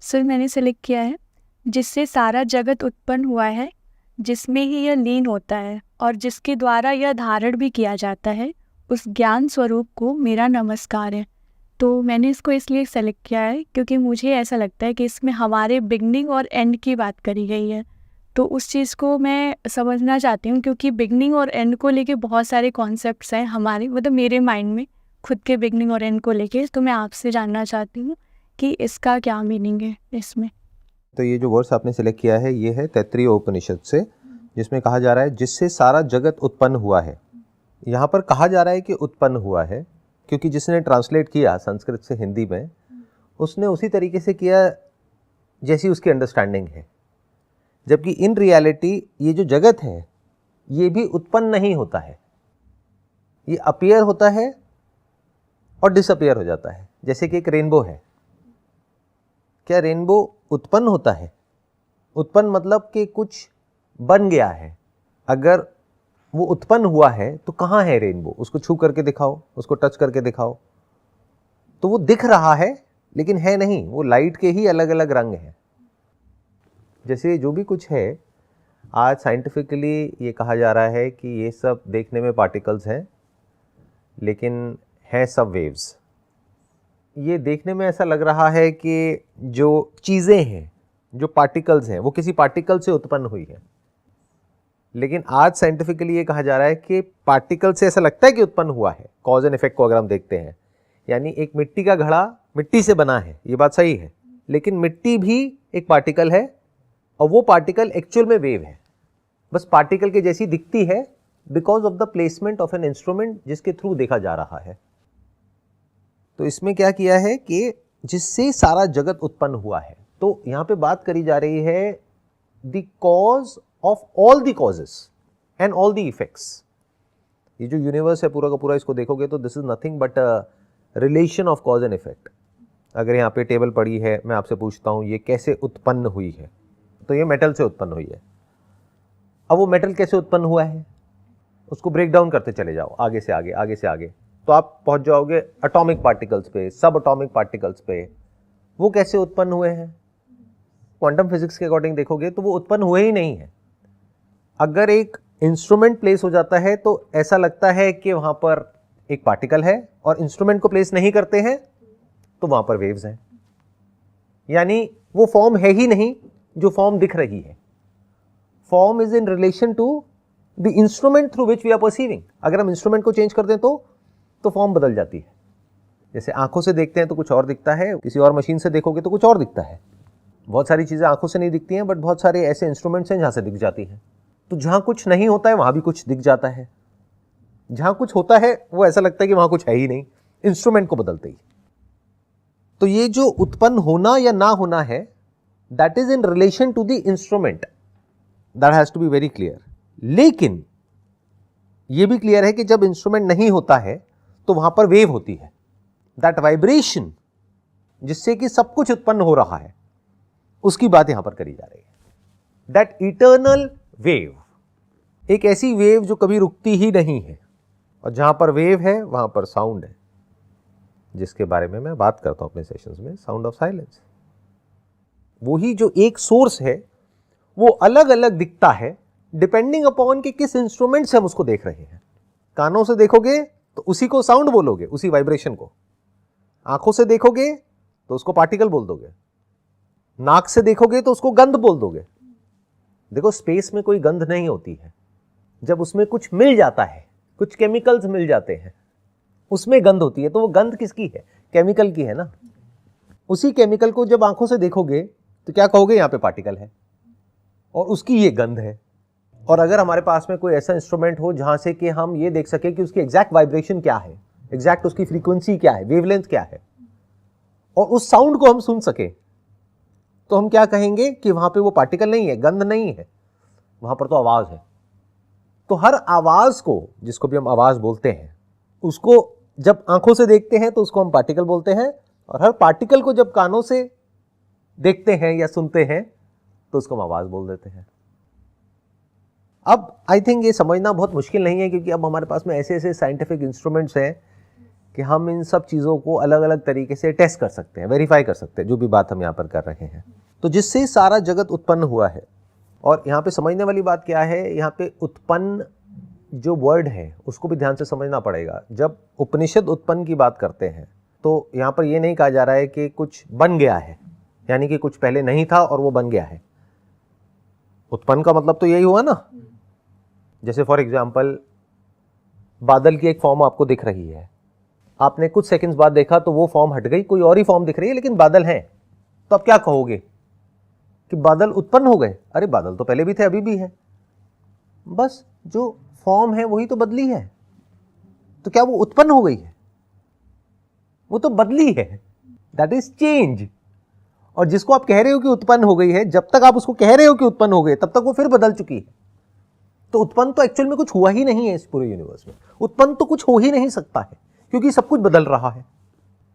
Sir मैंने select किया है जिससे सारा जगत उत्पन्न हुआ है, जिसमें ही यह लीन होता है और जिसके द्वारा यह धारण भी किया जाता है, उस ज्ञान स्वरूप को मेरा नमस्कार है। तो मैंने इसको इसलिए सेलेक्ट किया है क्योंकि मुझे ऐसा लगता है कि इसमें हमारे बिगनिंग और एंड की बात करी गई है। तो उस चीज़ को मैं समझना चाहती हूँ क्योंकि बिगनिंग और एंड को लेके बहुत सारे कॉन्सेप्ट्स हैं हमारे, मतलब मेरे माइंड में खुद के बिगनिंग और एंड को लेके। तो मैं आपसे जानना चाहती हूँ कि इसका क्या मीनिंग है इसमें। तो ये जो वर्स आपने सेलेक्ट किया है ये है तैत्तरीय उपनिषद से, जिसमें कहा जा रहा है जिससे सारा जगत उत्पन्न हुआ है। यहाँ पर कहा जा रहा है कि उत्पन्न हुआ है क्योंकि जिसने ट्रांसलेट किया संस्कृत से हिंदी में, उसने उसी तरीके से किया जैसी उसकी अंडरस्टैंडिंग है। जबकि इन रियलिटी ये जो जगत है ये भी उत्पन्न नहीं होता है, ये अपीयर होता है और डिसअपीयर हो जाता है। जैसे कि एक रेनबो है, क्या रेनबो उत्पन्न होता है? उत्पन्न मतलब कि कुछ बन गया है। अगर वो उत्पन्न हुआ है तो कहाँ है रेनबो? उसको छू करके दिखाओ, उसको टच करके दिखाओ, तो वो दिख रहा है लेकिन है नहीं, वो लाइट के ही अलग अलग रंग हैं। जैसे जो भी कुछ है आज साइंटिफिकली ये कहा जा रहा है कि ये सब देखने में पार्टिकल्स हैं लेकिन है सब वेव्स। ये देखने में ऐसा लग रहा है कि जो चीज़ें हैं, जो पार्टिकल्स हैं, वो किसी पार्टिकल से उत्पन्न हुई है, लेकिन आज साइंटिफिकली ये कहा जा रहा है कि पार्टिकल से ऐसा लगता है कि उत्पन्न हुआ है। कॉज एंड इफेक्ट को अगर हम देखते हैं, यानी एक मिट्टी का घड़ा मिट्टी से बना है, ये बात सही है, लेकिन मिट्टी भी एक पार्टिकल है और वो पार्टिकल एक्चुअल में वेव है, बस पार्टिकल के जैसी दिखती है because of the placement of an instrument जिसके थ्रू देखा जा रहा है। तो इसमें क्या किया है कि जिससे सारा जगत उत्पन्न हुआ है, तो यहां पे बात करी जा रही है the cause of all the causes and all the effects. ये जो यूनिवर्स है पूरा का पूरा, इसको देखोगे तो this is nothing but a relation of cause and effect. अगर यहाँ पे टेबल पड़ी है, मैं आपसे पूछता हूँ ये कैसे उत्पन्न हुई है, तो ये मेटल से उत्पन्न हुई है। अब वो मेटल कैसे उत्पन्न हुआ है उसको ब्रेक डाउन करते चले जाओ, आगे से आगे, आगे से आगे, तो आप पहुंच जाओगे एटॉमिक पार्टिकल्स पे, सब एटॉमिक पार्टिकल्स पे। वो कैसे उत्पन्न हुए हैं? क्वांटम फिजिक्स के अकॉर्डिंग देखोगे तो वो उत्पन्न हुए ही नहीं है। अगर एक इंस्ट्रूमेंट प्लेस हो जाता है तो ऐसा लगता है कि वहां पर एक पार्टिकल है, और इंस्ट्रूमेंट को प्लेस नहीं करते हैं तो वहां पर वेव्स हैं। यानी वो फॉर्म है ही नहीं जो फॉर्म दिख रही है। Form is in relation to the instrument through which we are perceiving. अगर हम इंस्ट्रूमेंट को चेंज कर दें तो फॉर्म बदल जाती है। जैसे आंखों से देखते हैं तो कुछ और दिखता है, किसी और मशीन से देखोगे तो कुछ और दिखता है। बहुत सारी चीजें आंखों से नहीं दिखती हैं, बट बहुत सारे ऐसे इंस्ट्रूमेंट्स हैं जहां से दिख जाती हैं। तो जहां कुछ नहीं होता है वहां भी कुछ दिख जाता है, जहां कुछ होता है वो ऐसा लगता है कि वहां कुछ है ही नहीं, इंस्ट्रूमेंट को बदलते ही। तो ये जो उत्पन्न होना या ना होना है, that is in relation to the instrument, that has to be very clear. लेकिन यह भी क्लियर है कि जब इंस्ट्रूमेंट नहीं होता है तो वहां पर वेव होती है, दैट वाइब्रेशन जिससे कि सब कुछ उत्पन्न हो रहा है, उसकी बात यहां पर करी जा रही है। दैट इटर्नल वेव, एक ऐसी वेव जो कभी रुकती ही नहीं है, और जहां पर वेव है वहां पर साउंड है, जिसके बारे में मैं बात करता हूं अपने सेशंस में, साउंड ऑफ साइलेंस। वही जो एक सोर्स है वो अलग अलग दिखता है डिपेंडिंग अपॉन कि किस इंस्ट्रूमेंट से हम उसको देख रहे हैं। कानों से देखोगे तो उसी को साउंड बोलोगे, उसी वाइब्रेशन को। आंखों से देखोगे तो उसको पार्टिकल बोल दोगे, नाक से देखोगे तो उसको गंध बोल दोगे। देखो, स्पेस में कोई गंध नहीं होती है, जब उसमें कुछ मिल जाता है, कुछ केमिकल्स मिल जाते हैं, उसमें गंध होती है। तो वो गंध किसकी है? केमिकल की है ना। उसी केमिकल को जब आंखों से देखोगे तो क्या कहोगे? यहां पे पार्टिकल है और उसकी ये गंध है। और अगर हमारे पास में कोई ऐसा इंस्ट्रूमेंट हो जहां से कि हम ये देख सके कि उसकी एग्जैक्ट वाइब्रेशन क्या है, एग्जैक्ट उसकी फ्रीक्वेंसी क्या है, वेवलेंथ क्या है, और उस साउंड को हम सुन सके, तो हम क्या कहेंगे कि वहां पे वो पार्टिकल नहीं है, गंध नहीं है, वहां पर तो आवाज है। तो हर आवाज को, जिसको भी हम आवाज बोलते हैं, उसको जब आंखों से देखते हैं तो उसको हम पार्टिकल बोलते हैं, और हर पार्टिकल को जब कानों से देखते हैं या सुनते हैं तो उसको हम आवाज बोल देते हैं। अब आई थिंक ये समझना बहुत मुश्किल नहीं है, क्योंकि अब हमारे पास में ऐसे ऐसे साइंटिफिक इंस्ट्रूमेंट्स हैं कि हम इन सब चीज़ों को अलग अलग तरीके से टेस्ट कर सकते हैं, वेरीफाई कर सकते हैं, जो भी बात हम यहाँ पर कर रहे हैं। तो जिससे सारा जगत उत्पन्न हुआ है। और यहाँ पे समझने वाली बात क्या है, यहाँ पे उत्पन्न जो वर्ड है उसको भी ध्यान से समझना पड़ेगा। जब उपनिषद उत्पन्न की बात करते हैं तो यहाँ पर ये नहीं कहा जा रहा है कि कुछ बन गया है, यानी कि कुछ पहले नहीं था और वो बन गया है। उत्पन्न का मतलब तो यही हुआ ना। जैसे फॉर एग्जाम्पल बादल की एक फॉर्म आपको दिख रही है, आपने कुछ सेकंड्स बाद देखा तो वो फॉर्म हट गई, कोई और ही फॉर्म दिख रही है, लेकिन बादल है। तो आप क्या कहोगे कि बादल उत्पन्न हो गए? अरे बादल तो पहले भी थे, अभी भी है, बस जो फॉर्म है वही तो बदली है। तो क्या वो उत्पन्न हो गई है? वो तो बदली है, दैट इज चेंज। और जिसको आप कह रहे हो कि उत्पन्न हो गई है, जब तक आप उसको कह रहे हो कि उत्पन्न हो गई, तब तक वो फिर बदल चुकी है। तो उत्पन्न तो एक्चुअल में कुछ हुआ ही नहीं है इस पूरे यूनिवर्स में। उत्पन्न तो कुछ हो ही नहीं सकता है, क्योंकि सब कुछ बदल रहा है।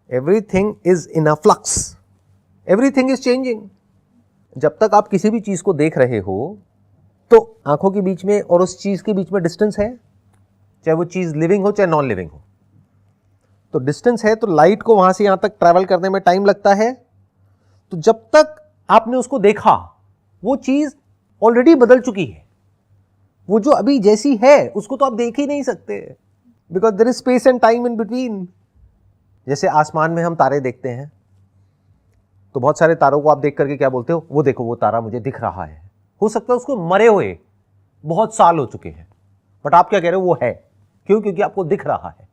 Everything is in a flux, everything is changing. जब तक आप किसी भी चीज को देख रहे हो तो आंखों के बीच में और उस चीज के बीच में डिस्टेंस है, चाहे वो चीज लिविंग हो चाहे नॉन लिविंग हो। तो डिस्टेंस है, तो लाइट को वहां से यहां तक ट्रैवल करने में टाइम लगता है। तो जब तक आपने उसको देखा, वो चीज ऑलरेडी बदल चुकी है। वो जो अभी जैसी है उसको तो आप देख ही नहीं सकते, because there is space and time in between. जैसे आसमान में हम तारे देखते हैं, तो बहुत सारे तारों को आप देख करके क्या बोलते हो? वो देखो, वो तारा मुझे दिख रहा है। हो सकता है उसको मरे हुए बहुत साल हो चुके हैं, बट आप क्या कह रहे हो? वो है। क्यों? क्योंकि आपको दिख रहा है,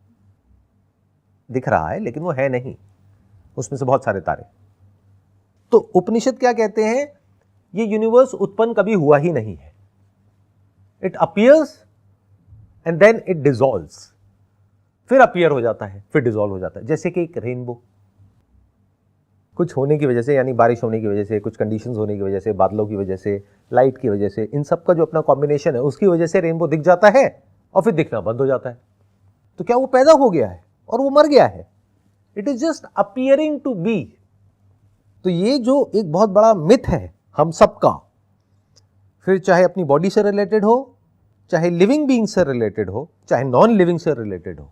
दिख रहा है, लेकिन वो है नहीं, उसमें से बहुत सारे तारे। तो उपनिषद क्या कहते हैं? ये यूनिवर्स उत्पन्न कभी हुआ ही नहीं है। It appears and then it dissolves, फिर अपीयर हो जाता है, फिर डिसॉल्व हो जाता है। जैसे कि एक रेनबो, कुछ होने की वजह से, यानी बारिश होने की वजह से, कुछ कंडीशंस होने की वजह से, बादलों की वजह से, लाइट की वजह से, इन सब का जो अपना कॉम्बिनेशन है उसकी वजह से रेनबो दिख जाता है और फिर दिखना बंद हो जाता है। तो क्या वो पैदा हो गया है और वो मर गया है? It is just appearing to be. तो ये जो एक बहुत बड़ा मिथ है हम सबका, फिर चाहे अपनी बॉडी से रिलेटेड हो, चाहे लिविंग बीइंग से रिलेटेड हो, चाहे नॉन लिविंग से रिलेटेड हो,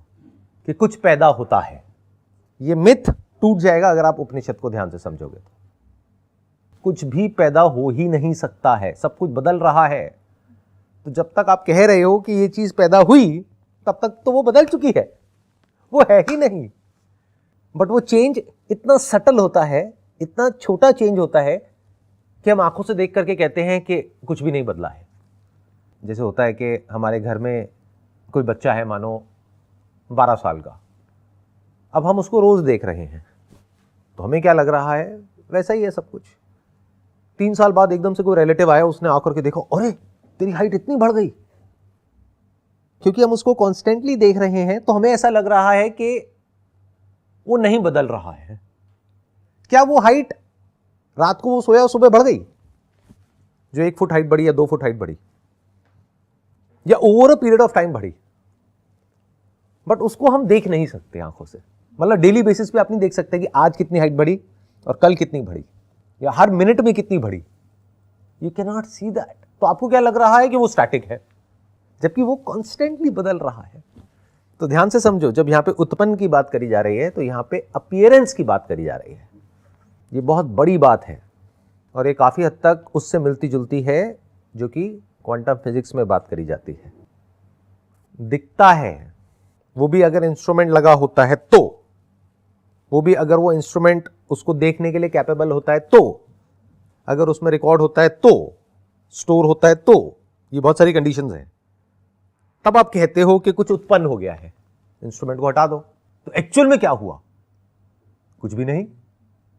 कि कुछ पैदा होता है, ये मिथ टूट जाएगा अगर आप उपनिषद को ध्यान से समझोगे। तो कुछ भी पैदा हो ही नहीं सकता है, सब कुछ बदल रहा है। तो जब तक आप कह रहे हो कि ये चीज पैदा हुई, तब तक तो वो बदल चुकी है, वो है ही नहीं। बट वो चेंज इतना सटल होता है, इतना छोटा चेंज होता है कि हम आंखों से देख करके कहते हैं कि कुछ भी नहीं बदला है। जैसे होता है कि हमारे घर में कोई बच्चा है, मानो 12 साल का, अब हम उसको रोज देख रहे हैं, तो हमें क्या लग रहा है? वैसा ही है सब कुछ। 3 साल बाद एकदम से कोई रिलेटिव आया, उसने आकर के देखा, अरे तेरी हाइट इतनी बढ़ गई। क्योंकि हम उसको कॉन्स्टेंटली देख रहे हैं, तो हमें ऐसा लग रहा है कि वो नहीं बदल रहा है। क्या वो हाइट, रात को वो सोया सुबह बढ़ गई, जो 1 फुट हाइट बढ़ी या 2 फुट हाइट बढ़ी, या over a period of time बढ़ी? बट उसको हम देख नहीं सकते आंखों से। मतलब डेली बेसिस पे आप नहीं देख सकते कि आज कितनी हाइट बढ़ी और कल कितनी बढ़ी, या हर मिनट में कितनी बढ़ी। You can not see that. तो आपको क्या लग रहा है कि वो स्टैटिक है, जबकि वो कॉन्स्टेंटली बदल रहा है। तो ध्यान से समझो, जब यहां पे उत्पन्न की बात करी जा रही है, तो यहां पे अपीयरेंस की बात करी जा रही है। ये बहुत बड़ी बात है और ये काफी हद तक उससे मिलती जुलती है जो कि क्वांटम फिजिक्स में बात करी जाती है। दिखता है, वो भी अगर इंस्ट्रूमेंट लगा होता है तो, वो भी अगर वो इंस्ट्रूमेंट उसको देखने के लिए कैपेबल होता है तो, अगर उसमें रिकॉर्ड होता है तो, स्टोर होता है तो, ये बहुत सारी कंडीशंस हैं, तब आप कहते हो कि कुछ उत्पन्न हो गया है। इंस्ट्रूमेंट को हटा दो, तो एक्चुअल में क्या हुआ? कुछ भी नहीं।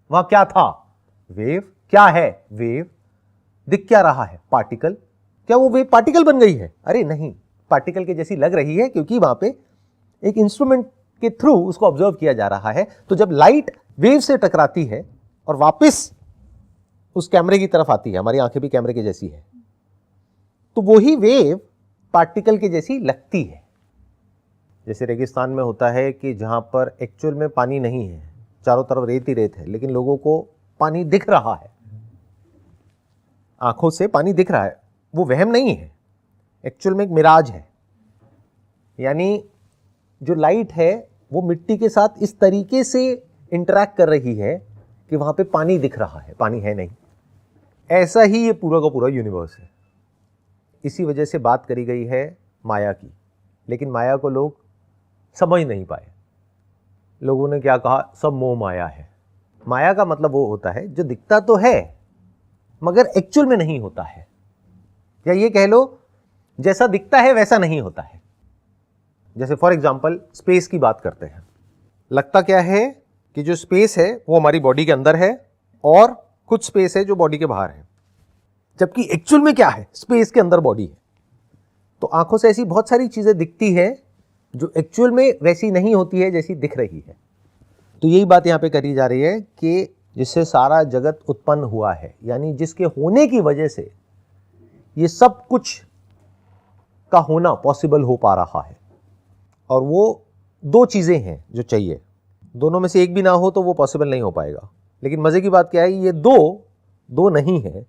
वहां क्या था? वेव। क्या है वेव? दिख क्या रहा है? पार्टिकल। क्या वो वेव पार्टिकल बन गई है? अरे नहीं, पार्टिकल के जैसी लग रही है, क्योंकि वहां पे एक इंस्ट्रूमेंट के थ्रू उसको ऑब्जर्व किया जा रहा है। तो जब लाइट वेव से टकराती है और वापस उस कैमरे की तरफ आती है, हमारी आंखें भी कैमरे के जैसी है, तो वही वेव पार्टिकल के जैसी लगती है। जैसे रेगिस्तान में होता है कि जहां पर एक्चुअल में पानी नहीं है, चारों तरफ रेत ही रेत है, लेकिन लोगों को पानी दिख रहा है, आंखों से पानी दिख रहा है। वो वहम नहीं है, एक्चुअल में एक मिराज है। यानी जो लाइट है वो मिट्टी के साथ इस तरीके से इंटरैक्ट कर रही है कि वहां पे पानी दिख रहा है, पानी है नहीं। ऐसा ही ये पूरा का पूरा यूनिवर्स है। इसी वजह से बात करी गई है माया की, लेकिन माया को लोग समझ नहीं पाए। लोगों ने क्या कहा, सब मोह माया है। माया का मतलब वो होता है जो दिखता तो है मगर एक्चुअल में नहीं होता है, या ये कह लो जैसा दिखता है वैसा नहीं होता है। जैसे फॉर एग्जांपल स्पेस की बात करते हैं, लगता क्या है कि जो स्पेस है वो हमारी बॉडी के अंदर है और कुछ स्पेस है जो बॉडी के बाहर है, जबकि एक्चुअल में क्या है, स्पेस के अंदर बॉडी है। तो आंखों से ऐसी बहुत सारी चीजें दिखती है जो एक्चुअल में वैसी नहीं होती है जैसी दिख रही है। तो यही बात यहां पे करी जा रही है कि जिससे सारा जगत उत्पन्न हुआ है, यानी जिसके होने की वजह से ये सब कुछ का होना पॉसिबल हो पा रहा है। और वो दो चीजें हैं जो चाहिए, दोनों में से एक भी ना हो तो वो पॉसिबल नहीं हो पाएगा। लेकिन मजे की बात क्या है, ये दो नहीं है,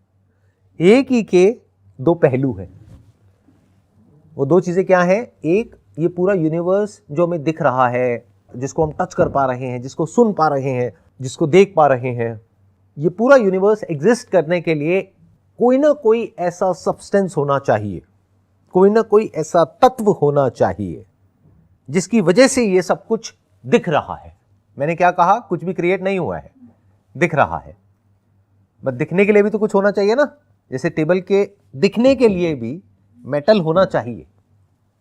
एक ही के दो पहलू हैं। वो दो चीजें क्या हैं, एक ये पूरा यूनिवर्स जो हमें दिख रहा है, जिसको हम टच कर पा रहे हैं, जिसको सुन पा रहे हैं, जिसको देख पा रहे हैं, ये पूरा यूनिवर्स एग्जिस्ट करने के लिए कोई ना कोई ऐसा सब्सटेंस होना चाहिए, कोई ना कोई ऐसा तत्व होना चाहिए जिसकी वजह से ये सब कुछ दिख रहा है। मैंने क्या कहा, कुछ भी क्रिएट नहीं हुआ है, दिख रहा है। बट दिखने के लिए भी तो कुछ होना चाहिए ना। जैसे टेबल के दिखने के लिए भी मेटल होना चाहिए,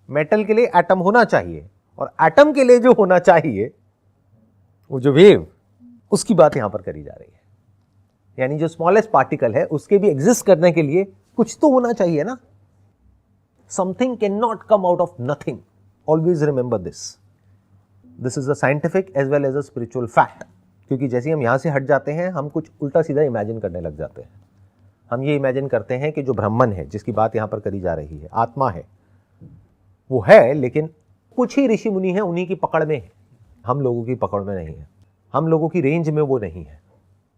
मेटल के लिए एटम होना चाहिए, और एटम के लिए जो होना चाहिए वो जो वेव, उसकी बात यहां पर करी जा रही है। यानी जो स्मॉलेस्ट पार्टिकल है उसके भी एग्जिस्ट करने के लिए कुछ तो होना चाहिए ना। Something can not come out of nothing, always remember this. This is a scientific as well as a spiritual fact. क्योंकि जैसे हम यहां से हट जाते हैं, हम कुछ उल्टा सीधा इमेजिन करने लग जाते हैं। हम ये इमेजिन करते हैं कि जो ब्रह्मन है, जिसकी बात यहां पर करी जा रही है, आत्मा है, वो है, लेकिन कुछ ही ऋषि मुनि हैं, उन्हीं की पकड़ में है, हम लोगों की पकड़ में नहीं है, हम लोगों की रेंज में वो नहीं है,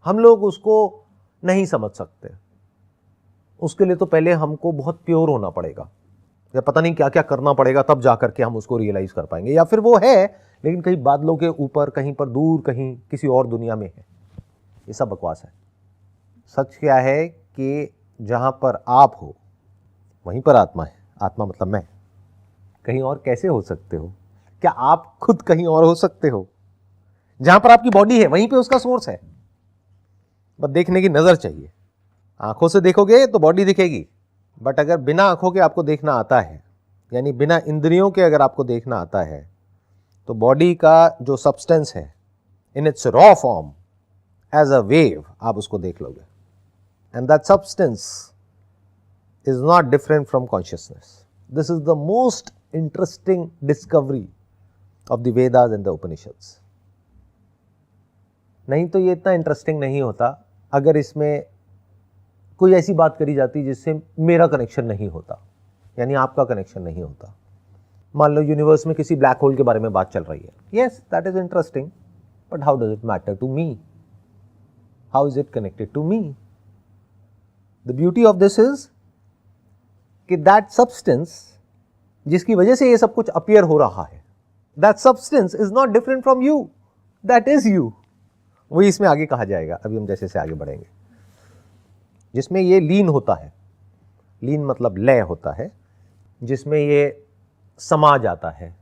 हम लोग उसको नहीं समझ सकते। उसके लिए तो पहले हमको बहुत प्योर होना पड़ेगा, या पता नहीं क्या क्या करना पड़ेगा, तब जाकर के हम उसको रियलाइज कर पाएंगे। या फिर वो है लेकिन कहीं बादलों के ऊपर, कहीं पर दूर, कहीं किसी और दुनिया में है। ये सब बकवास है। सच क्या है कि जहां पर आप हो वहीं पर आत्मा है। आत्मा मतलब मैं। कहीं और कैसे हो सकते हो? क्या आप खुद कहीं और हो सकते हो? जहां पर आपकी बॉडी है वहीं पे उसका सोर्स है। बस देखने की नजर चाहिए। आंखों से देखोगे तो बॉडी दिखेगी, बट अगर बिना आंखों के आपको देखना आता है, यानी बिना इंद्रियों के अगर आपको देखना आता है, तो बॉडी का जो सब्सटेंस है in its raw form as a wave, आप उसको देख लोगे। And that substance is not different from consciousness. This is the most interesting discovery of the Vedas and the Upanishads. नहीं तो ये इतना इंटरेस्टिंग नहीं होता अगर इसमें कोई ऐसी बात करी जाती जिससे मेरा कनेक्शन नहीं होता, यानी आपका कनेक्शन नहीं होता। मान लो यूनिवर्स में किसी ब्लैक होल के बारे में बात चल रही है। Yes, that is interesting, but how does it matter to me? How is it connected to me? The beauty of this is कि दैट सब्सटेंस जिसकी वजह से ये सब कुछ अपीयर हो रहा है, that substance is not different from you, that is you. वही इसमें आगे कहा जाएगा, अभी हम जैसे से आगे बढ़ेंगे, जिसमें ये लीन होता है। लीन मतलब लय होता है, जिसमें ये समा जाता है।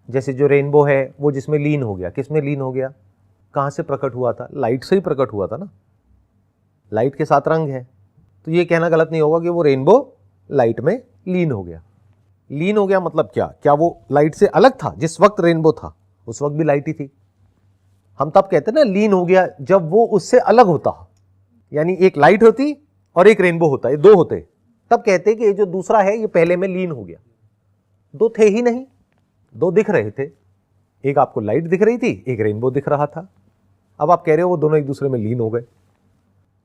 जैसे जो रेनबो है वो जिसमें लीन हो गया, किसमें लीन हो गया? कहाँ से प्रकट हुआ था? लाइट से ही प्रकट हुआ था ना। लाइट के साथ रंग है, तो ये कहना गलत नहीं होगा कि वो रेनबो लाइट में लीन हो गया। लीन हो गया मतलब क्या? क्या वो लाइट से अलग था? जिस वक्त रेनबो था उस वक्त भी लाइट ही थी। हम तब कहते हैं ना लीन हो गया, जब वो उससे अलग होता, यानी एक लाइट होती और एक रेनबो होता, ये दो होते, तब कहते हैं कि ये जो दूसरा है ये पहले में लीन हो गया। दो थे ही नहीं, दो दिख रहे थे, एक आपको लाइट दिख रही थी, एक रेनबो दिख रहा था। अब आप कह रहे हो वो दोनों एक दूसरे में लीन हो गए।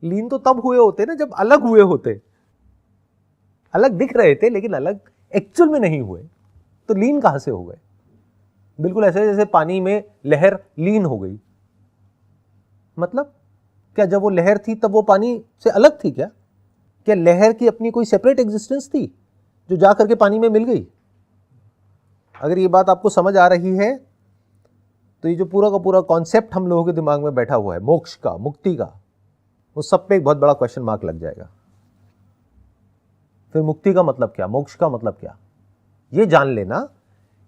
लीन तो तब हुए होते ना जब अलग हुए होते। अलग दिख रहे थे लेकिन अलग एक्चुअल में नहीं हुए, तो लीन कहां से हो गए? बिल्कुल ऐसे जैसे पानी में लहर लीन हो गई। मतलब क्या जब वो लहर थी तब वो पानी से अलग थी क्या? क्या लहर की अपनी कोई सेपरेट एग्जिस्टेंस थी जो जा करके पानी में मिल गई? अगर ये बात आपको समझ आ रही है तो ये जो पूरा का पूरा कॉन्सेप्ट हम लोगों के दिमाग में बैठा हुआ है मोक्ष का, मुक्ति का, वो सब पे एक बहुत बड़ा क्वेश्चन मार्क लग जाएगा। फिर मुक्ति का मतलब क्या, मोक्ष का मतलब क्या? ये जान लेना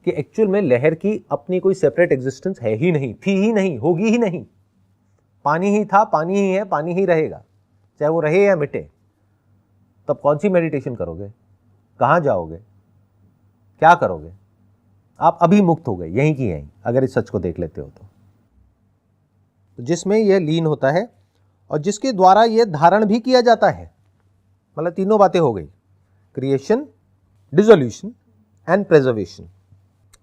कि एक्चुअल में लहर की अपनी कोई सेपरेट एग्जिस्टेंस है ही नहीं, थी ही नहीं, होगी ही नहीं। पानी ही था, पानी ही है, पानी ही रहेगा, चाहे वो रहे या मिटे। तब कौन सी मेडिटेशन करोगे, कहाँ जाओगे, क्या करोगे? आप अभी मुक्त हो गए यहीं की यहीं, अगर इस सच को देख लेते हो तो जिसमें यह लीन होता है और जिसके द्वारा यह धारण भी किया जाता है। मतलब तीनों बातें हो गई, क्रिएशन, डिसोल्यूशन एंड प्रिजर्वेशन,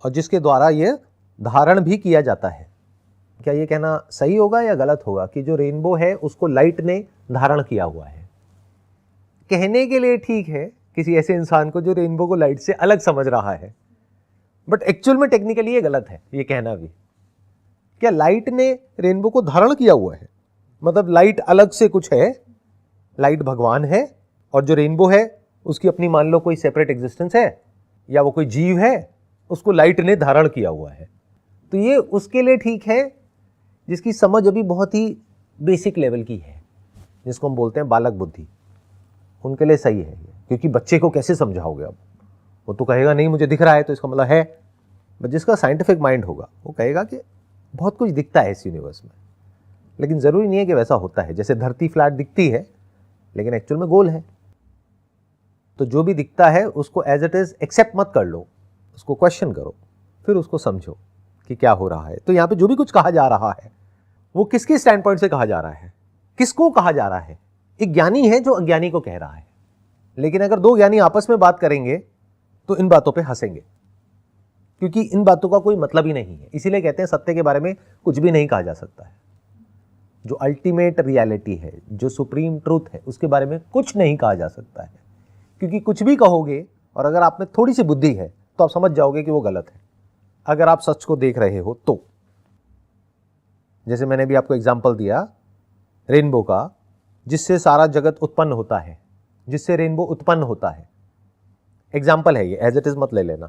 और जिसके द्वारा यह धारण भी किया जाता है। क्या ये कहना सही होगा या गलत होगा कि जो रेनबो है उसको लाइट ने धारण किया हुआ है? कहने के लिए ठीक है किसी ऐसे इंसान को जो रेनबो को लाइट से अलग समझ रहा है, बट एक्चुअल में टेक्निकली ये गलत है ये कहना भी। क्या लाइट ने रेनबो को धारण किया हुआ है? मतलब लाइट अलग से कुछ है, लाइट भगवान है, और जो रेनबो है उसकी अपनी मान लो कोई सेपरेट एग्जिस्टेंस है, या वो कोई जीव है, उसको लाइट ने धारण किया हुआ है। तो ये उसके लिए ठीक है जिसकी समझ अभी बहुत ही बेसिक लेवल की है, जिसको हम बोलते हैं बालक बुद्धि, उनके लिए सही है ये। क्योंकि बच्चे को कैसे समझाओगे अब? वो तो कहेगा नहीं मुझे दिख रहा है तो इसका मतलब है। बट जिसका साइंटिफिक माइंड होगा वो कहेगा कि बहुत कुछ दिखता है इस यूनिवर्स में, लेकिन ज़रूरी नहीं है कि वैसा होता है। जैसे धरती फ्लैट दिखती है लेकिन एक्चुअल में गोल है। तो जो भी दिखता है उसको एज इट इज़ एक्सेप्ट मत कर लो, उसको क्वेश्चन करो, फिर उसको समझो कि क्या हो रहा है। तो यहाँ पे जो भी कुछ कहा जा रहा है वो किसके स्टैंड पॉइंट से कहा जा रहा है, किसको कहा जा रहा है? एक ज्ञानी है जो अज्ञानी को कह रहा है। लेकिन अगर दो ज्ञानी आपस में बात करेंगे तो इन बातों पे हंसेंगे, क्योंकि इन बातों का कोई मतलब ही नहीं है। इसीलिए कहते हैं सत्य के बारे में कुछ भी नहीं कहा जा सकता है। जो अल्टीमेट रियलिटी है, जो सुप्रीम ट्रूथ है, उसके बारे में कुछ नहीं कहा जा सकता है। क्योंकि कुछ भी कहोगे और अगर आप में थोड़ी सी बुद्धि है तो आप समझ जाओगे कि वो गलत है, अगर आप सच को देख रहे हो तो। जैसे मैंने भी आपको एग्जाम्पल दिया रेनबो का, जिससे सारा जगत उत्पन्न होता है, जिससे रेनबो उत्पन्न होता है। एग्जाम्पल है ये, एज इट इज मत ले लेना।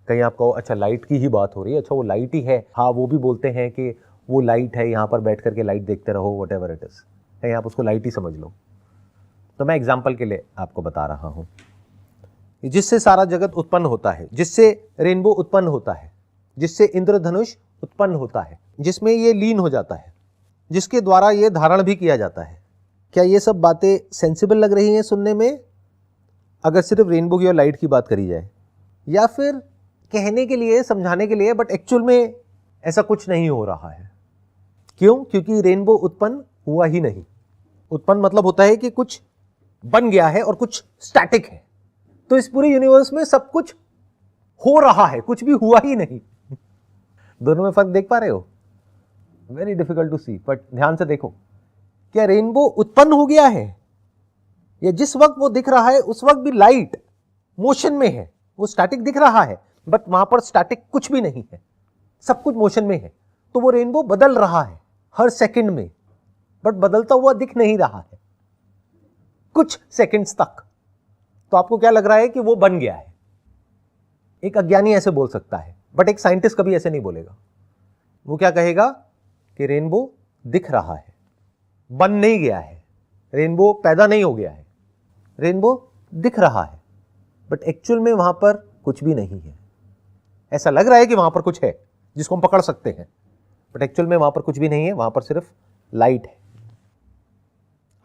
कहीं आप कहो अच्छा लाइट की ही बात हो रही है, अच्छा वो लाइट ही है, हाँ वो भी बोलते हैं कि वो लाइट है, यहाँ पर बैठ करके लाइट देखते रहो, वट एवर इट इज, कहीं आप उसको लाइट ही समझ लो। तो मैं एग्जाम्पल के लिए आपको बता रहा हूँ, जिससे सारा जगत उत्पन्न होता है, जिससे रेनबो उत्पन्न होता है, जिससे इंद्रधनुष उत्पन्न होता है, जिसमें ये लीन हो जाता है, जिसके द्वारा ये धारण भी किया जाता है। क्या ये सब बातें सेंसिबल लग रही हैं सुनने में, अगर सिर्फ रेनबो की और लाइट की बात करी जाए, या फिर कहने के लिए, समझाने के लिए, बट एक्चुअल में ऐसा कुछ नहीं हो रहा है? क्यों? क्योंकि रेनबो उत्पन्न हुआ ही नहीं। उत्पन्न मतलब होता है कि कुछ बन गया है और कुछ स्टैटिक है। तो इस पूरे यूनिवर्स में सब कुछ हो रहा है, कुछ भी हुआ ही नहीं। दोनों में फर्क देख पा रहे हो? Very difficult to see, but ध्यान से देखो। क्या रेनबो उत्पन्न हो गया है, या जिस वक्त वो दिख रहा है उस वक्त भी लाइट मोशन में है? वो स्टैटिक दिख रहा है बट वहां पर स्टैटिक कुछ भी नहीं है, सब कुछ मोशन में है। तो वो रेनबो बदल रहा है हर सेकंड में, बट बदलता हुआ दिख नहीं रहा है कुछ सेकंड्स तक। तो आपको क्या लग रहा है कि वो बन गया है? एक अज्ञानी ऐसे बोल सकता है, बट एक साइंटिस्ट कभी ऐसे नहीं बोलेगा। वो क्या कहेगा कि रेनबो दिख रहा है, बन नहीं गया है, रेनबो पैदा नहीं हो गया है, रेनबो दिख रहा है, बट एक्चुअल में वहां पर कुछ भी नहीं है। ऐसा लग रहा है कि वहां पर कुछ है जिसको हम पकड़ सकते हैं, बट एक्चुअल में वहां पर कुछ भी नहीं है, वहां पर सिर्फ लाइट है।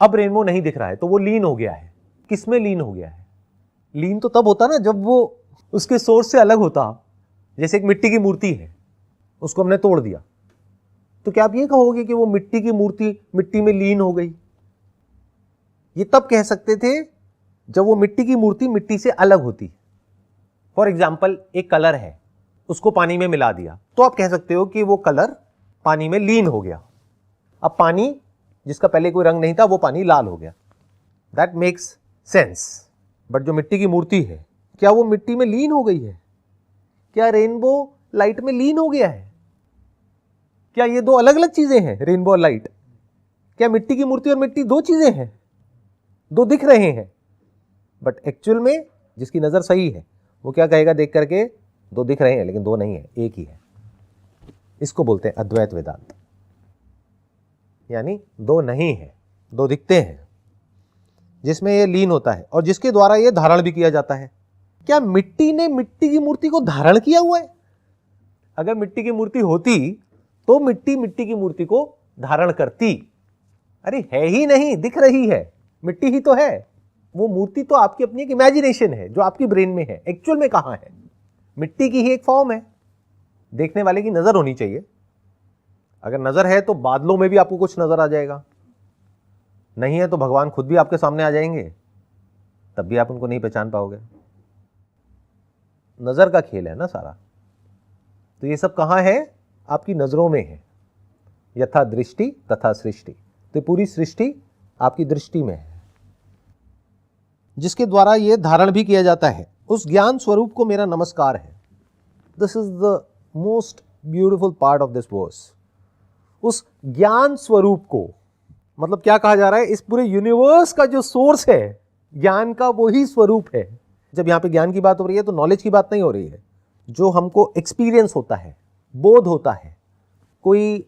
अब रेनबो नहीं दिख रहा है तो वो लीन हो गया है। किसमें लीन हो गया है? लीन तो तब होता ना जब वो उसके सोर्स से अलग होता। जैसे एक मिट्टी की मूर्ति है, उसको हमने तोड़ दिया, तो क्या आप ये कहोगे कि वो मिट्टी की मूर्ति मिट्टी में लीन हो गई? ये तब कह सकते थे जब वो मिट्टी की मूर्ति मिट्टी से अलग होती। फॉर एग्जाम्पल एक कलर है, उसको पानी में मिला दिया, तो आप कह सकते हो कि वो कलर पानी में लीन हो गया। अब पानी जिसका पहले कोई रंग नहीं था वो पानी लाल हो गया, दैट मेक्स सेंस। बट जो मिट्टी की मूर्ति है, क्या वो मिट्टी में लीन हो गई है? क्या रेनबो लाइट में लीन हो गया है? क्या ये दो अलग अलग चीजें हैं, रेनबो और लाइट? क्या मिट्टी की मूर्ति और मिट्टी दो चीजें हैं? दो दिख रहे हैं, बट एक्चुअल में जिसकी नजर सही है वो क्या कहेगा देख करके? दो दिख रहे हैं लेकिन दो नहीं है, एक ही है। इसको बोलते हैं अद्वैत वेदांत। यानी दो नहीं है, दो दिखते हैं, जिसमें ये लीन होता है और जिसके द्वारा ये धारण भी किया जाता है। क्या मिट्टी ने मिट्टी की मूर्ति को धारण किया हुआ है? अगर मिट्टी की मूर्ति होती तो मिट्टी मिट्टी की मूर्ति को धारण करती। अरे है ही नहीं, दिख रही है, मिट्टी ही तो है। वो मूर्ति तो आपकी अपनी एक इमेजिनेशन है जो आपकी ब्रेन में है, एक्चुअल में कहां है? मिट्टी की ही एक फॉर्म है। देखने वाले की नजर होनी चाहिए। अगर नजर है तो बादलों में भी आपको कुछ नजर आ जाएगा, नहीं है तो भगवान खुद भी आपके सामने आ जाएंगे, तब भी आप उनको नहीं पहचान पाओगे। नजर का खेल है ना सारा। तो ये सब कहां है? आपकी नजरों में है। यथा दृष्टि तथा सृष्टि, तो पूरी सृष्टि आपकी दृष्टि में है, जिसके द्वारा यह धारण भी किया जाता है। उस ज्ञान स्वरूप को मेरा नमस्कार है। This is the most beautiful part of this verse. उस ज्ञान स्वरूप को, मतलब क्या कहा जा रहा है? इस पूरे यूनिवर्स का जो सोर्स है ज्ञान का, वो ही स्वरूप है। जब यहां पे ज्ञान की बात हो रही है तो नॉलेज की बात नहीं हो रही है। जो हमको एक्सपीरियंस होता है, बोध होता है, कोई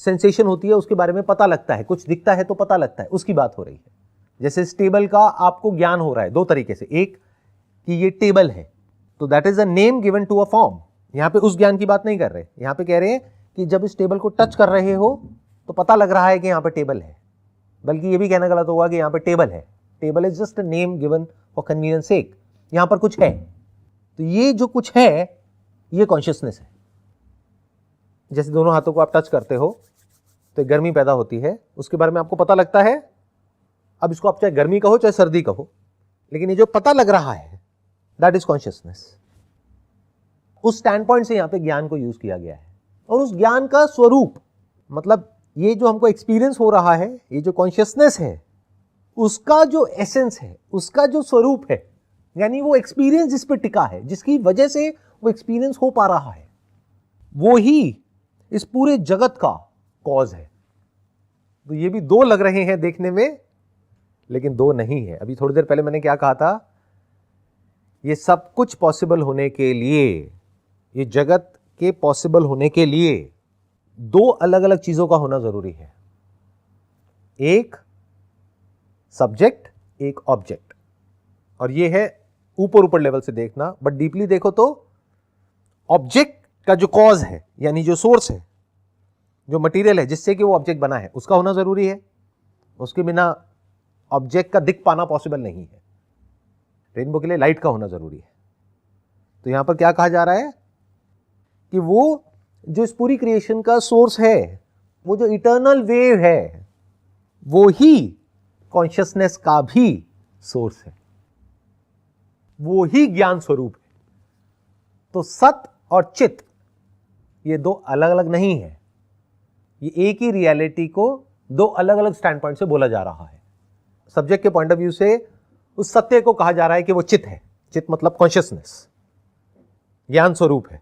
सेंसेशन होती है, उसके बारे में पता लगता है, कुछ दिखता है तो पता लगता है, उसकी बात हो रही है। जैसे इस टेबल का आपको ज्ञान हो रहा है दो तरीके से। एक कि ये टेबल है, तो that is a name given to a form. यहां पे उस ज्ञान की बात नहीं कर रहे, यहां पे कह रहे हैं कि जब इस टेबल को टच कर रहे हो तो पता लग रहा है कि यहां पे टेबल है। बल्कि ये भी कहना गलत होगा कि यहां पे टेबल है। Table is just a name given for convenience sake. यहां पर कुछ है, तो ये जो कुछ है ये कॉन्शियसनेस है। जैसे दोनों हाथों को आप टच करते हो तो गर्मी पैदा होती है, उसके बारे में आपको पता लगता है। अब इसको आप चाहे गर्मी कहो चाहे सर्दी कहो, लेकिन ये जो पता लग रहा है दैट इज कॉन्शियसनेस। उस स्टैंड पॉइंट से यहां पे ज्ञान को यूज किया गया है। और उस ज्ञान का स्वरूप, मतलब ये जो हमको एक्सपीरियंस हो रहा है, ये जो कॉन्शियसनेस है, उसका जो एसेंस है, उसका जो स्वरूप है, यानी वो एक्सपीरियंस जिस पे टिका है, जिसकी वजह से वो एक्सपीरियंस हो पा रहा है, वो ही इस पूरे जगत का कॉज है। तो ये भी दो लग रहे हैं देखने में, लेकिन दो नहीं है। अभी थोड़ी देर पहले मैंने क्या कहा था? ये सब कुछ पॉसिबल होने के लिए, ये जगत के पॉसिबल होने के लिए दो अलग अलग चीजों का होना जरूरी है। एक सब्जेक्ट, एक ऑब्जेक्ट। और ये है ऊपर ऊपर लेवल से देखना, बट डीपली देखो तो ऑब्जेक्ट का जो कॉज है, यानी जो सोर्स है, जो मटेरियल है जिससे कि वो ऑब्जेक्ट बना है, उसका होना जरूरी है। उसके बिना ऑब्जेक्ट का दिख पाना पॉसिबल नहीं है। रेनबो के लिए लाइट का होना जरूरी है। तो यहां पर क्या कहा जा रहा है कि वो जो इस पूरी क्रिएशन का सोर्स है, वो जो इटर्नल वेव है, वो ही कॉन्शियसनेस का भी सोर्स है, वो ही ज्ञान स्वरूप है। तो सत और चित ये दो अलग अलग नहीं है, ये एक ही रियलिटी को दो अलग अलग स्टैंड पॉइंट से बोला जा रहा है। सब्जेक्ट के पॉइंट ऑफ व्यू से उस सत्य को कहा जा रहा है कि वो चित है। चित मतलब कॉन्शियसनेस, ज्ञान स्वरूप है।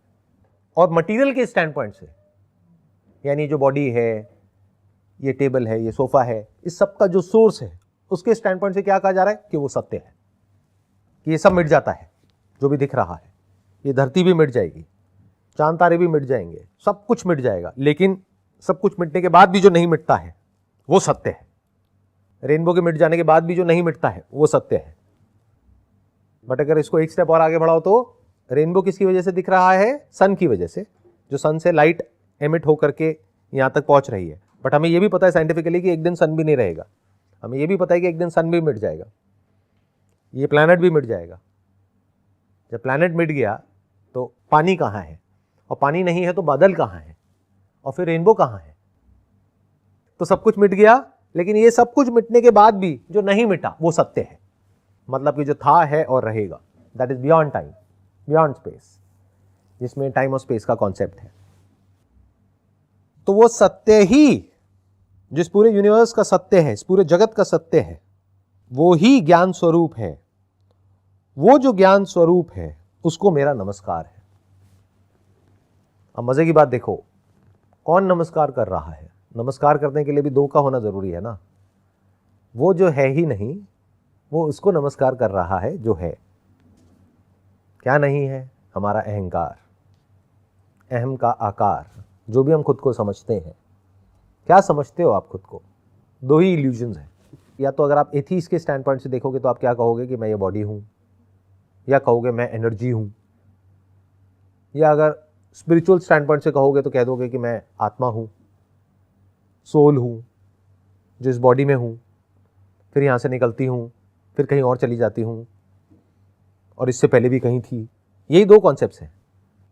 और मटेरियल के स्टैंड पॉइंट से, यानी जो बॉडी है, ये टेबल है, ये सोफा है, इस सब का जो सोर्स है, उसके स्टैंड पॉइंट से क्या कहा जा रहा है कि वो सत्य है, कि ये सब मिट जाता है जो भी दिख रहा है। ये धरती भी मिट जाएगी, चांद तारे भी मिट जाएंगे, सब कुछ मिट जाएगा, लेकिन सब कुछ मिटने के बाद भी जो नहीं मिटता है वो सत्य है। रेनबो के मिट जाने के बाद भी जो नहीं मिटता है वो सत्य है। बट अगर इसको एक स्टेप और आगे बढ़ाओ तो रेनबो किसकी वजह से दिख रहा है? सन की वजह से, जो सन से लाइट एमिट होकर के यहां तक पहुंच रही है। बट हमें यह भी पता है साइंटिफिकली कि एक दिन सन भी नहीं रहेगा। हमें यह भी पता है कि एक दिन सन भी मिट जाएगा, ये प्लैनेट भी मिट जाएगा। जब प्लैनेट मिट गया तो पानी कहां है? और पानी नहीं है तो बादल कहां है? और फिर रेनबो कहां है? तो सब कुछ मिट गया, लेकिन ये सब कुछ मिटने के बाद भी जो नहीं मिटा वो सत्य है। मतलब कि जो था है और रहेगा, that is beyond time, beyond space, जिसमें टाइम और स्पेस का कॉन्सेप्ट है। तो वो सत्य ही, जिस पूरे यूनिवर्स का सत्य है, इस पूरे जगत का सत्य है, वो ही ज्ञान स्वरूप है। वो जो ज्ञान स्वरूप है उसको मेरा नमस्कार है। अब मजे की बात देखो, कौन नमस्कार कर रहा है? नमस्कार करने के लिए भी दो का होना जरूरी है ना। वो जो है ही नहीं, वो उसको नमस्कार कर रहा है जो है। क्या नहीं है? हमारा अहंकार, अहम का आकार, जो भी हम खुद को समझते हैं, क्या समझते हो आप खुद को? दो ही इल्यूजन्स हैं। या तो अगर आप एथीस्ट के स्टैंड पॉइंट से देखोगे तो आप क्या कहोगे कि मैं ये बॉडी हूँ, या कहोगे मैं एनर्जी हूँ, या अगर स्पिरिचुअल स्टैंड पॉइंट से कहोगे तो कह दोगे कि मैं आत्मा हूँ, सोल हूँ, जो इस बॉडी में हूँ, फिर यहाँ से निकलती हूँ, फिर कहीं और चली जाती हूँ, और इससे पहले भी कहीं थी। यही दो कॉन्सेप्ट्स हैं।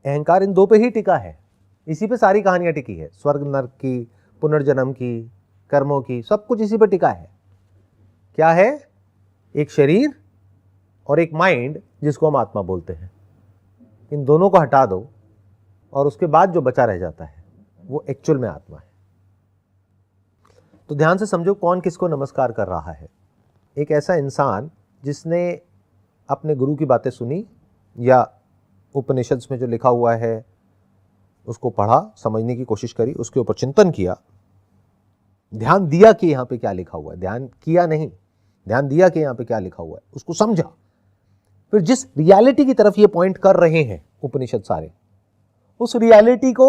अहंकार इन दो पे ही टिका है, इसी पे सारी कहानियाँ टिकी है, स्वर्ग नर्क की, पुनर्जन्म की, कर्मों की, सब कुछ इसी पे टिका है। क्या है? एक शरीर और एक माइंड जिसको हम आत्मा बोलते हैं। इन दोनों को हटा दो और उसके बाद जो बचा रह जाता है वो एक्चुअल में आत्मा है। तो ध्यान से समझो कौन किसको नमस्कार कर रहा है। एक ऐसा इंसान जिसने अपने गुरु की बातें सुनी या उपनिषद में जो लिखा हुआ है उसको पढ़ा, समझने की कोशिश करी, उसके ऊपर चिंतन किया, ध्यान दिया कि यहाँ पे क्या लिखा हुआ है, ध्यान किया नहीं, ध्यान दिया कि यहाँ पे क्या लिखा हुआ है, उसको समझा, फिर जिस रियलिटी की तरफ ये पॉइंट कर रहे हैं उपनिषद सारे, उस रियलिटी को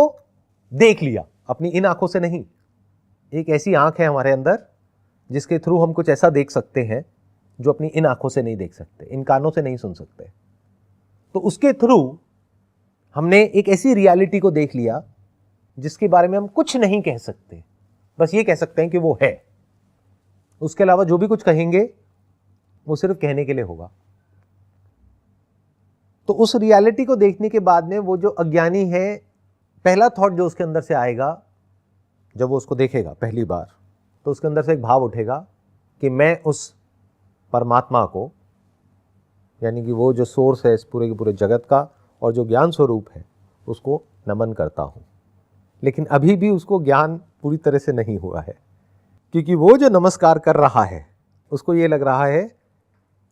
देख लिया अपनी इन आंखों से नहीं। एक ऐसी आंख है हमारे अंदर जिसके थ्रू हम कुछ ऐसा देख सकते हैं जो अपनी इन आंखों से नहीं देख सकते, इन कानों से नहीं सुन सकते। तो उसके थ्रू हमने एक ऐसी रियलिटी को देख लिया जिसके बारे में हम कुछ नहीं कह सकते, बस ये कह सकते हैं कि वो है। उसके अलावा जो भी कुछ कहेंगे वो सिर्फ कहने के लिए होगा। तो उस रियलिटी को देखने के बाद में वो जो अज्ञानी है, पहला थॉट जो उसके अंदर से आएगा जब वो उसको देखेगा पहली बार, तो उसके अंदर से एक भाव उठेगा कि मैं उस परमात्मा को, यानी कि वो जो सोर्स है इस पूरे के पूरे जगत का और जो ज्ञान स्वरूप है, उसको नमन करता हूँ। लेकिन अभी भी उसको ज्ञान पूरी तरह से नहीं हुआ है, क्योंकि वो जो नमस्कार कर रहा है उसको ये लग रहा है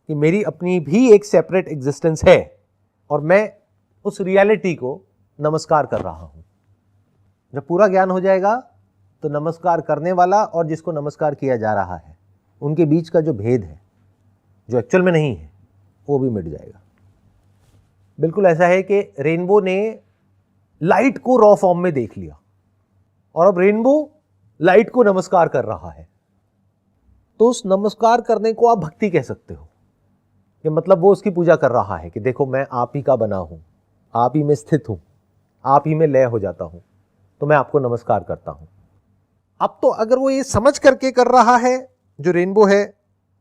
कि मेरी अपनी भी एक सेपरेट एग्जिस्टेंस है और मैं उस रियलिटी को नमस्कार कर रहा हूँ। जब पूरा ज्ञान हो जाएगा तो नमस्कार करने वाला और जिसको नमस्कार किया जा रहा है उनके बीच का जो भेद है, जो एक्चुअल में नहीं है, वो भी मिट जाएगा। बिल्कुल ऐसा है कि रेनबो ने लाइट को रॉ फॉर्म में देख लिया और अब रेनबो लाइट को नमस्कार कर रहा है। तो उस नमस्कार करने को आप भक्ति कह सकते हो, कि मतलब वो उसकी पूजा कर रहा है कि देखो मैं आप ही का बना हूं, आप ही में स्थित हूं, आप ही में लय हो जाता हूं, तो मैं आपको नमस्कार करता हूं। अब तो अगर वो ये समझ करके कर रहा है, जो रेनबो है,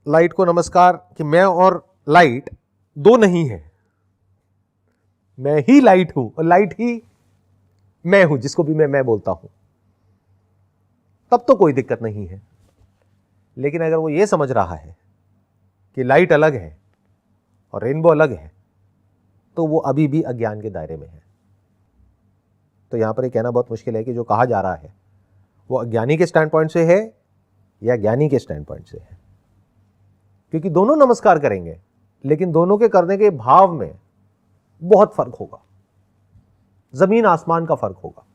लाइट को नमस्कार, कि मैं और लाइट दो नहीं है, मैं ही लाइट हूं और लाइट ही मैं हूं, जिसको भी मैं बोलता हूं, तब तो कोई दिक्कत नहीं है। लेकिन अगर वो ये समझ रहा है कि लाइट अलग है और रेनबो अलग है, तो वो अभी भी अज्ञान के दायरे में है। तो यहां पर ये कहना बहुत मुश्किल है कि जो कहा जा रहा है वो अज्ञानी के स्टैंड पॉइंट से है या ज्ञानी के स्टैंड पॉइंट से है, क्योंकि दोनों नमस्कार करेंगे, लेकिन दोनों के करने के भाव में बहुत फर्क होगा, जमीन आसमान का फर्क होगा।